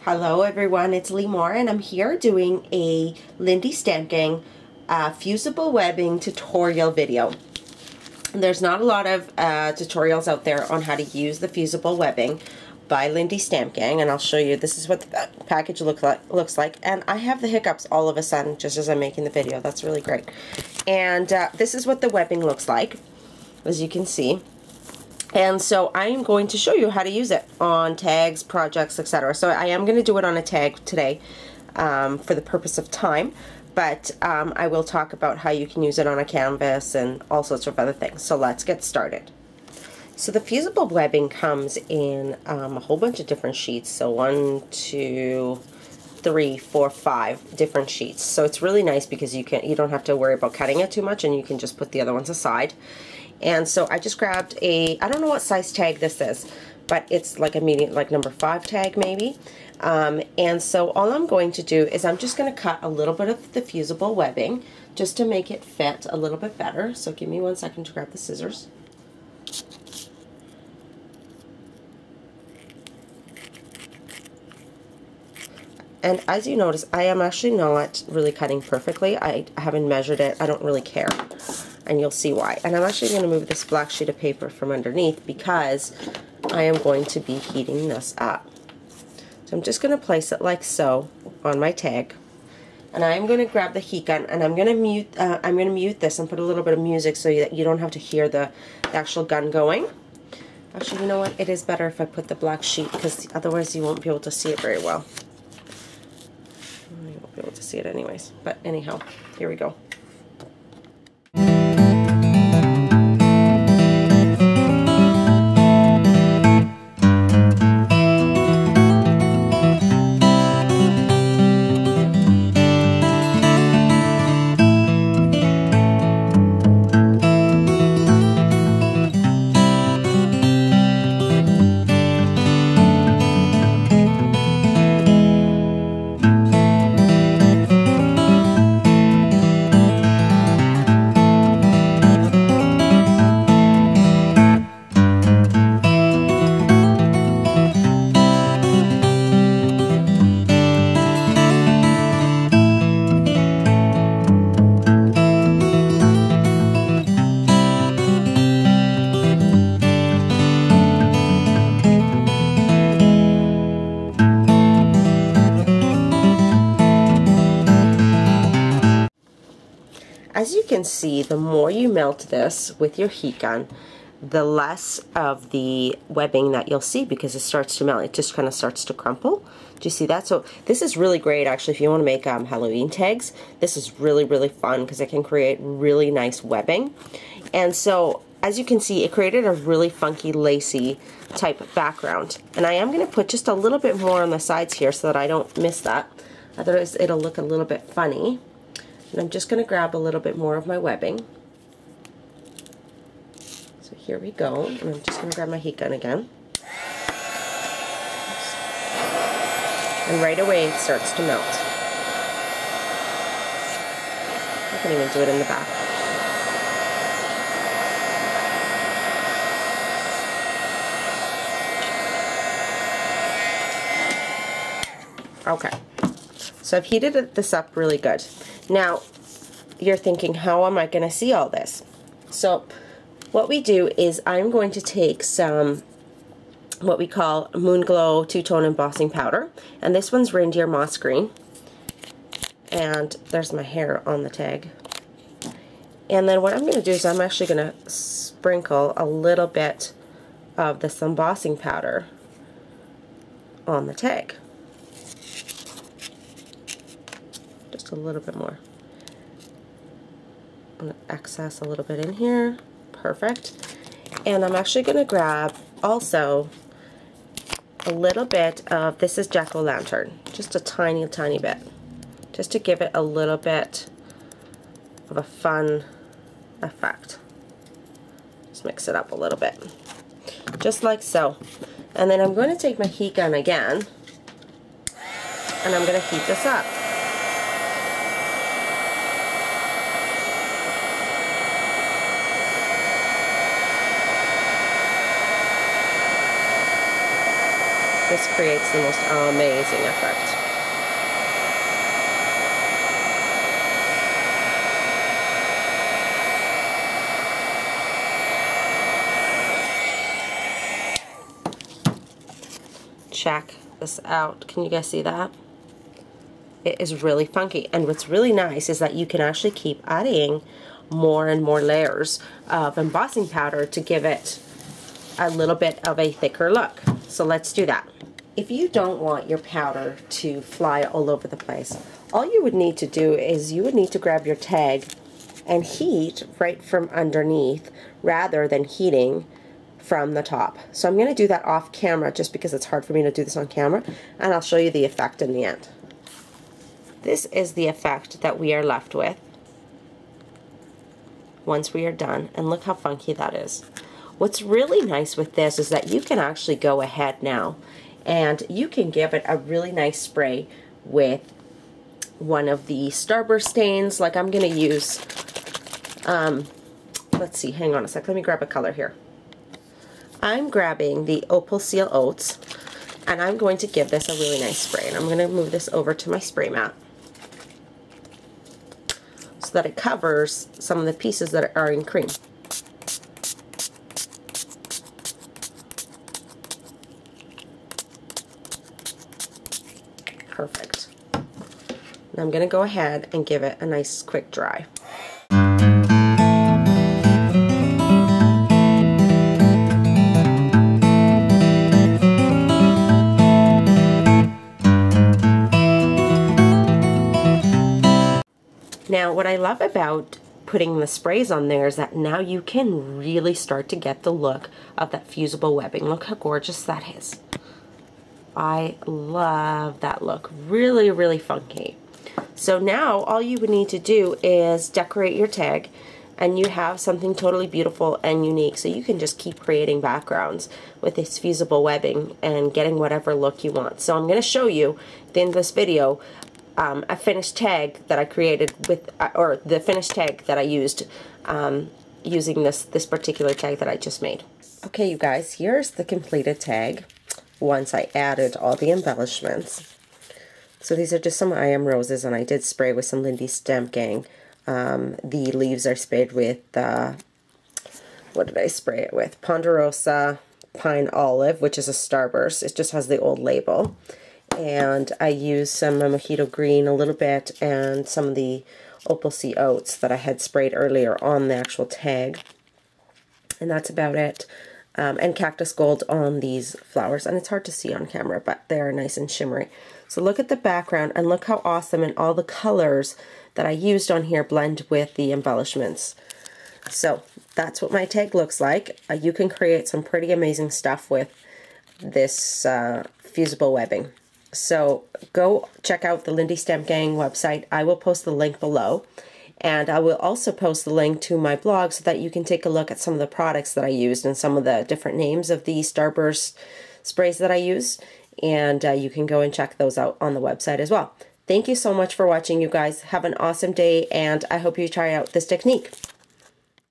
Hello everyone, it's Lee Moore and I'm here doing a Lindy Stamp Gang fusible webbing tutorial video. There's not a lot of tutorials out there on how to use the fusible webbing by Lindy Stamp Gang, and I'll show you. This is what the package looks like, and I have the hiccups all of a sudden just as I'm making the video. That's really great. And this is what the webbing looks like, as you can see. And so I am going to show you how to use it on tags, projects, etc. So I am going to do it on a tag today for the purpose of time, but I will talk about how you can use it on a canvas and all sorts of other things. So let's get started. So the fusible webbing comes in a whole bunch of different sheets. So 1, 2, 3, 4, 5 different sheets. So it's really nice because you don't have to worry about cutting it too much, and you can just put the other ones aside. And so I just grabbed I don't know what size tag this is, but it's like a medium, like number 5 tag maybe. And so all I'm going to do is I'm just going to cut a little bit of the fusible webbing just to make it fit a little bit better. So give me 1 second to grab the scissors. And as you notice, I am actually not really cutting perfectly. I haven't measured it. I don't really care. And you'll see why. And I'm actually going to move this black sheet of paper from underneath because I am going to be heating this up. So I'm just going to place it like so on my tag. And I am going to grab the heat gun, and I'm going to mute this and put a little bit of music so that you don't have to hear the actual gun going. Actually, you know what? It is better if I put the black sheet, because otherwise you won't be able to see it very well. You won't be able to see it anyways. But anyhow, here we go. As you can see, the more you melt this with your heat gun, the less of the webbing that you'll see, because it starts to melt. It just kind of starts to crumple. Do you see that? So this is really great, actually, if you want to make Halloween tags. This is really, really fun because it can create really nice webbing. And so, as you can see, it created a really funky, lacy type background. And I am going to put just a little bit more on the sides here so that I don't miss that. Otherwise, it'll look a little bit funny. And I'm just going to grab a little bit more of my webbing. So here we go. And I'm just going to grab my heat gun again. And right away it starts to melt. I can even do it in the back. Okay. So I've heated this up really good. Now, you're thinking, how am I going to see all this? So, what we do is I'm going to take some, what we call Moon Glow two-tone embossing powder. And this one's reindeer moss green. And there's my hair on the tag. And then what I'm going to do is I'm actually going to sprinkle a little bit of this embossing powder on the tag. Just a little bit more. I'm going to excess a little bit in here. Perfect. And I'm actually going to grab also a little bit of, this is jack-o'-lantern, just a tiny, tiny bit, just to give it a little bit of a fun effect. Just mix it up a little bit, just like so. And then I'm going to take my heat gun again, and I'm going to heat this up. just creates the most amazing effect. Check this out. Can you guys see that? It is really funky, and what's really nice is that you can actually keep adding more and more layers of embossing powder to give it a little bit of a thicker look. So let's do that. If you don't want your powder to fly all over the place, all you would need to do is you would need to grab your tag and heat right from underneath rather than heating from the top. So I'm going to do that off camera just because it's hard for me to do this on camera, and I'll show you the effect in the end. This is the effect that we are left with once we are done, and look how funky that is. What's really nice with this is that you can actually go ahead now and you can give it a really nice spray with one of the Starburst stains. Like I'm going to use, let's see, hang on a sec, let me grab a color here. I'm grabbing the Opal Seal Oats, and I'm going to give this a really nice spray, and I'm going to move this over to my spray mat so that it covers some of the pieces that are in cream. Perfect. Now I'm going to go ahead and give it a nice quick dry. Now, what I love about putting the sprays on there is that now you can really start to get the look of that fusible webbing. Look how gorgeous that is. I love that look. Really, really funky. So now all you would need to do is decorate your tag, and you have something totally beautiful and unique. So you can just keep creating backgrounds with this fusible webbing and getting whatever look you want. So I'm going to show you at the end of this video a finished tag that I created with, or the finished tag that I used using this particular tag that I just made. Okay, you guys, here's the completed tag once I added all the embellishments. So these are just some I Am Roses, and I did spray with some Lindy Stamp Gang. The leaves are sprayed with, what did I spray it with? Ponderosa Pine Olive, which is a Starburst. It just has the old label. And I used some Mojito Green a little bit, and some of the Opal Sea Oats that I had sprayed earlier on the actual tag. And that's about it. And Cactus Gold on these flowers. And it's hard to see on camera, but they are nice and shimmery. So look at the background, and look how awesome, and all the colors that I used on here blend with the embellishments. So that's what my tag looks like. You can create some pretty amazing stuff with this fusible webbing. So go check out the Lindy Stamp Gang website. I will post the link below, and I will also post the link to my blog so that you can take a look at some of the products that I used and some of the different names of the Starburst sprays that I used, and you can go and check those out on the website as well. Thank you so much for watching, you guys. Have an awesome day, and I hope you try out this technique.